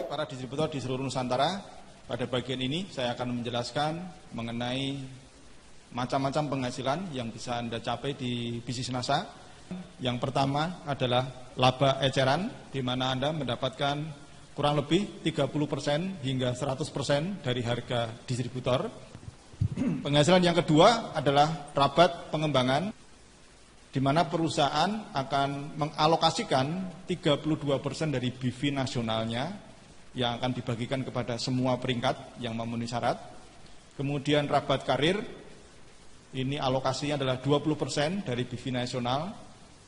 para distributor di seluruh Nusantara, pada bagian ini saya akan menjelaskan mengenai macam-macam penghasilan yang bisa Anda capai di bisnis NASA. Yang pertama adalah laba eceran, di mana Anda mendapatkan kurang lebih 30% hingga 100% dari harga distributor. Penghasilan yang kedua adalah rabat pengembangan, di mana perusahaan akan mengalokasikan 32% dari BV nasionalnya yang akan dibagikan kepada semua peringkat yang memenuhi syarat. Kemudian rabat karir, ini alokasinya adalah 20% dari BV nasional.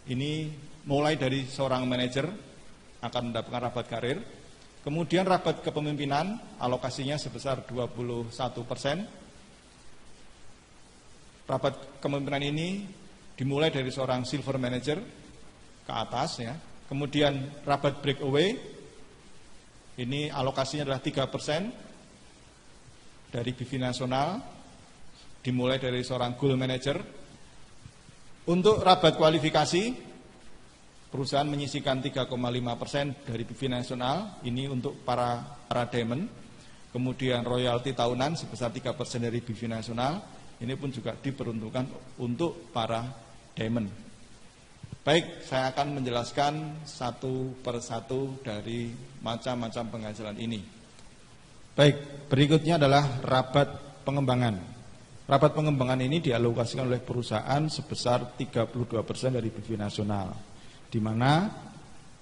Ini mulai dari seorang manajer akan mendapatkan rabat karir. Kemudian rabat kepemimpinan, alokasinya sebesar 21%. Rabat kepemimpinan ini dimulai dari seorang silver manager ke atas ya. Kemudian rabat breakaway, ini alokasinya adalah 3% dari BV nasional, dimulai dari seorang gold manager. Untuk rabat kualifikasi, perusahaan menyisihkan 3,5% dari BV nasional, ini untuk para diamond. Kemudian royalti tahunan sebesar 3% dari BV nasional, ini pun juga diperuntukkan untuk para diamond. Baik, saya akan menjelaskan satu persatu dari macam-macam penghasilan ini. Baik, berikutnya adalah rabat pengembangan. Rabat pengembangan ini dialokasikan oleh perusahaan sebesar 32% dari BV nasional, di mana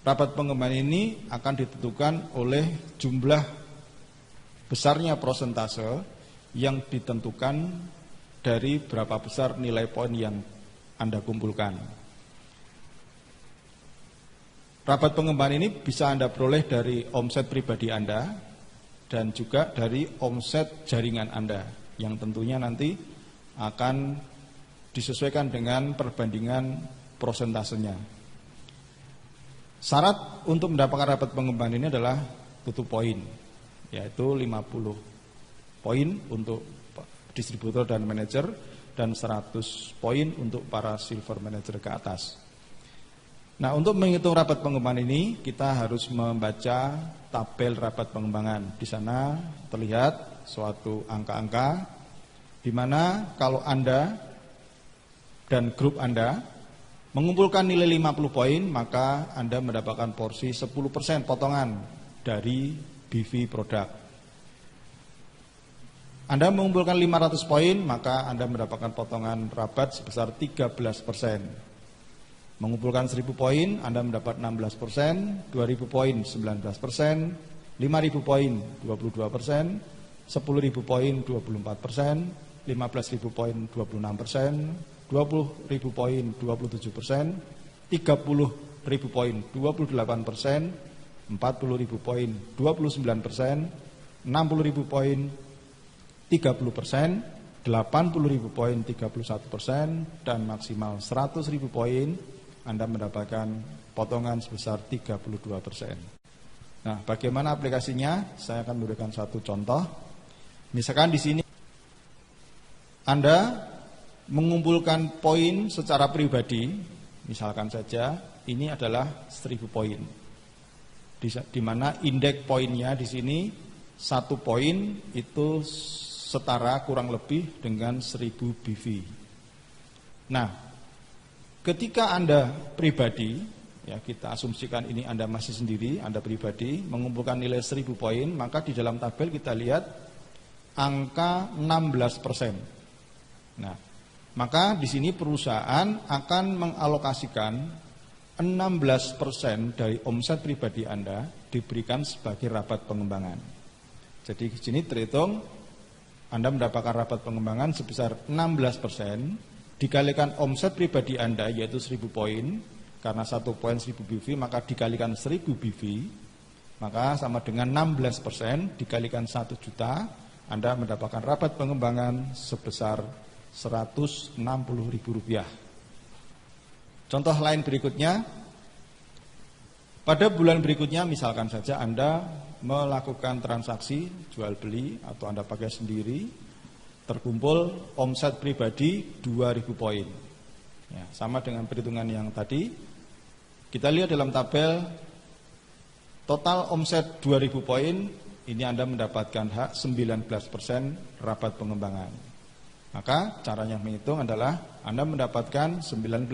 rabat pengembangan ini akan ditentukan oleh jumlah besarnya persentase yang ditentukan dari berapa besar nilai poin yang Anda kumpulkan. Rabat pengembangan ini bisa Anda peroleh dari omset pribadi Anda dan juga dari omset jaringan Anda, yang tentunya nanti akan disesuaikan dengan perbandingan prosentasenya. Syarat untuk mendapatkan rabat pengembangan ini adalah tutup poin, yaitu 50 poin untuk distributor dan manajer, dan 100 poin untuk para silver manager ke atas. Nah, untuk menghitung rabat pengembangan ini, kita harus membaca tabel rabat pengembangan. Di sana terlihat suatu angka-angka, di mana kalau Anda dan grup Anda mengumpulkan nilai 50 poin, maka Anda mendapatkan porsi 10% potongan dari BV produk. Anda mengumpulkan 500 poin, maka Anda mendapatkan potongan rabat sebesar 13%. Mengumpulkan 1000 poin, Anda mendapat 16%, 2000 poin 19%, 5000 poin 22%, 10.000 poin 24%, 15.000 poin 26%, 20.000 poin 27%, 30.000 poin 28%, 40.000 poin 29%, 60.000 poin 30%, 80.000 poin 31%, dan maksimal 100.000 poin Anda mendapatkan potongan sebesar 32%. Nah, bagaimana aplikasinya? Saya akan memberikan satu contoh. Misalkan di sini Anda mengumpulkan poin secara pribadi, misalkan saja ini adalah 1000 poin, di mana indeks poinnya di sini 1 poin itu setara kurang lebih dengan 1000 BV. Nah, ketika Anda pribadi, ya kita asumsikan ini Anda masih sendiri, Anda pribadi mengumpulkan nilai 1000 poin, maka di dalam tabel kita lihat angka 16%. Nah, maka di sini perusahaan akan mengalokasikan 16% dari omset pribadi Anda diberikan sebagai rabat pengembangan. Jadi di sini terhitung Anda mendapatkan rabat pengembangan sebesar 16%, dikalikan omset pribadi Anda yaitu 1000 poin, karena 1 poin 1000 BV, maka dikalikan 1000 BV, maka sama dengan 16%, dikalikan 1 juta, Anda mendapatkan rabat pengembangan sebesar Rp160.000. Contoh lain berikutnya, pada bulan berikutnya misalkan saja Anda melakukan transaksi jual beli atau Anda pakai sendiri, terkumpul omset pribadi 2000 poin. Ya, sama dengan perhitungan yang tadi. Kita lihat dalam tabel total omset 2.000 poin, ini Anda mendapatkan hak 19% rabat pengembangan. Maka caranya menghitung adalah Anda mendapatkan 19%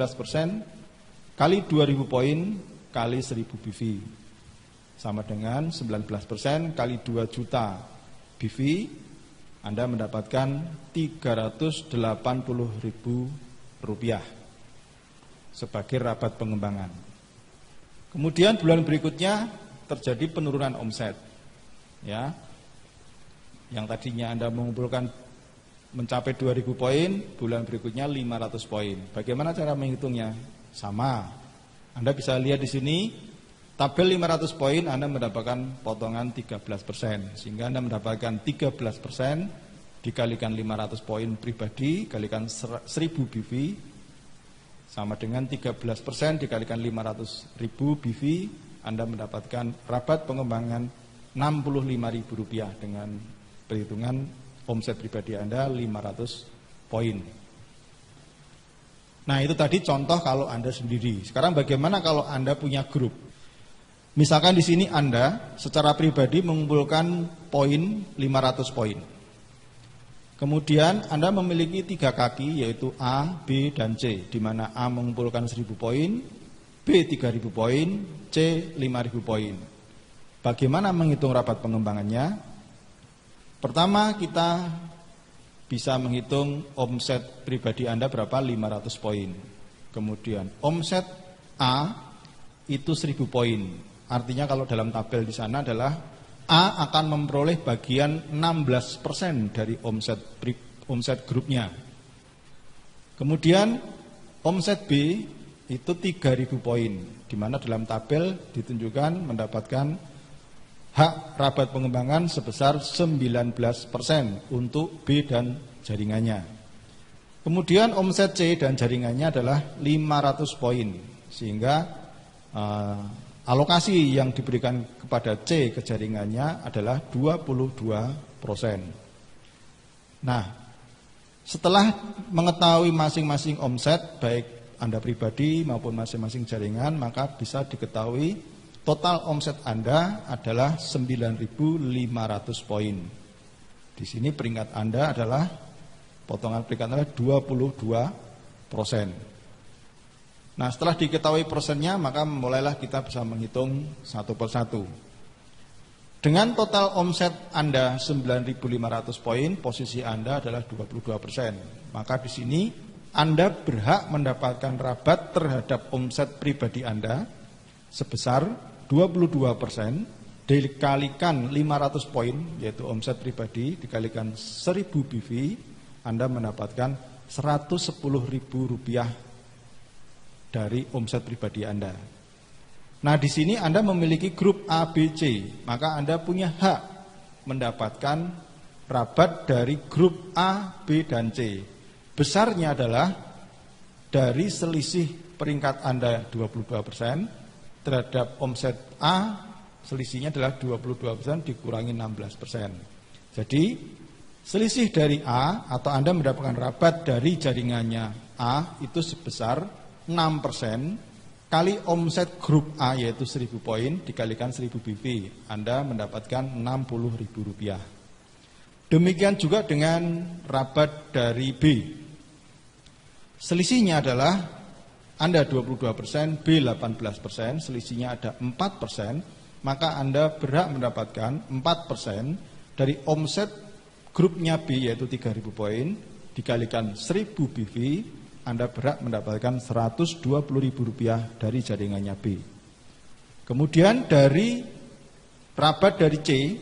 kali 2.000 poin kali 1.000 BV. Sama dengan 19% kali 2 juta BV, Anda mendapatkan 380.000 rupiah sebagai rabat pengembangan. Kemudian bulan berikutnya terjadi penurunan omset, ya. Yang tadinya Anda mengumpulkan mencapai 2.000 poin, bulan berikutnya 500 poin. Bagaimana cara menghitungnya? Sama. Anda bisa lihat di sini, tabel 500 poin Anda mendapatkan potongan 13%, sehingga Anda mendapatkan 13% dikalikan 500 poin pribadi kalikan 1.000 BV sama dengan 13% dikalikan 500.000 BV, Anda mendapatkan rabat pengembangan Rp65.000 dengan perhitungan omset pribadi Anda 500 poin. Nah, itu tadi contoh kalau Anda sendiri. Sekarang bagaimana kalau Anda punya grup? Misalkan di sini Anda secara pribadi mengumpulkan poin 500 poin. Kemudian Anda memiliki 3 kaki yaitu A, B, dan C, di mana A mengumpulkan 1.000 poin, B 3.000 poin, C 5.000 poin. Bagaimana menghitung rabat pengembangannya? Pertama, kita bisa menghitung omset pribadi Anda berapa, 500 poin. Kemudian omset A itu 1.000 poin. Artinya kalau dalam tabel di sana adalah A akan memperoleh bagian 16% dari omset grupnya. Kemudian omset B itu 3.000 poin, di mana dalam tabel ditunjukkan mendapatkan hak rabat pengembangan sebesar 19% untuk B dan jaringannya. Kemudian omset C dan jaringannya adalah 500 poin, sehingga alokasi yang diberikan kepada C ke jaringannya adalah 22%. Nah, setelah mengetahui masing-masing omset, baik Anda pribadi maupun masing-masing jaringan, maka bisa diketahui total omset Anda adalah 9.500 poin. Di sini peringkat Anda adalah, potongan peringkat Anda 22%. Nah, setelah diketahui persennya, maka mulailah kita bisa menghitung satu persatu. Dengan total omset Anda 9.500 poin, posisi Anda adalah 22%. Maka di sini Anda berhak mendapatkan rabat terhadap omset pribadi Anda sebesar 22% dikalikan 500 poin, yaitu omset pribadi, dikalikan 1.000 BV, Anda mendapatkan Rp110.000 dari omset pribadi Anda. Nah, di sini Anda memiliki grup A, B, C, maka Anda punya hak mendapatkan rabat dari grup A, B, dan C. Besarnya adalah dari selisih peringkat Anda 22% terhadap omset A, selisihnya adalah 22% dikurangi 16%. Jadi selisih dari A atau Anda mendapatkan rabat dari jaringannya A itu sebesar 6% kali omset grup A yaitu 1.000 poin dikalikan 1.000 BV, Anda mendapatkan Rp60.000. Demikian juga dengan rabat dari B. Selisihnya adalah Anda 22%, B 18%, selisihnya ada 4%, maka Anda berhak mendapatkan 4% dari omset grupnya B yaitu 3.000 poin dikalikan 1.000 BV, Anda berhak mendapatkan Rp120.000 dari jaringannya B. Kemudian dari rabat dari C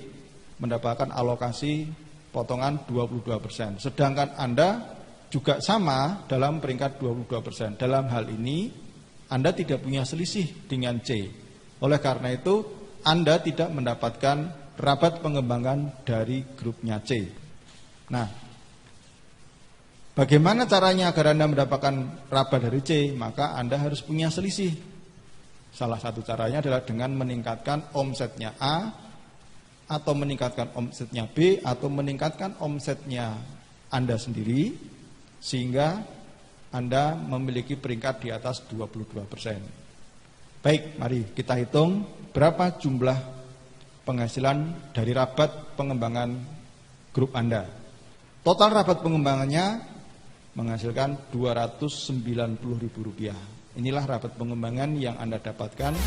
mendapatkan alokasi potongan 22%. Sedangkan Anda juga sama dalam peringkat 22%. Dalam hal ini Anda tidak punya selisih dengan C. Oleh karena itu Anda tidak mendapatkan rabat pengembangan dari grupnya C. Nah, bagaimana caranya agar Anda mendapatkan rabat dari C? Maka Anda harus punya selisih. Salah satu caranya adalah dengan meningkatkan omsetnya A, atau meningkatkan omsetnya B, atau meningkatkan omsetnya Anda sendiri, sehingga Anda memiliki peringkat di atas 22%. Baik, mari kita hitung berapa jumlah penghasilan dari rabat pengembangan grup Anda. Total rabat pengembangannya menghasilkan Rp290.000. Inilah rabat pengembangan yang Anda dapatkan.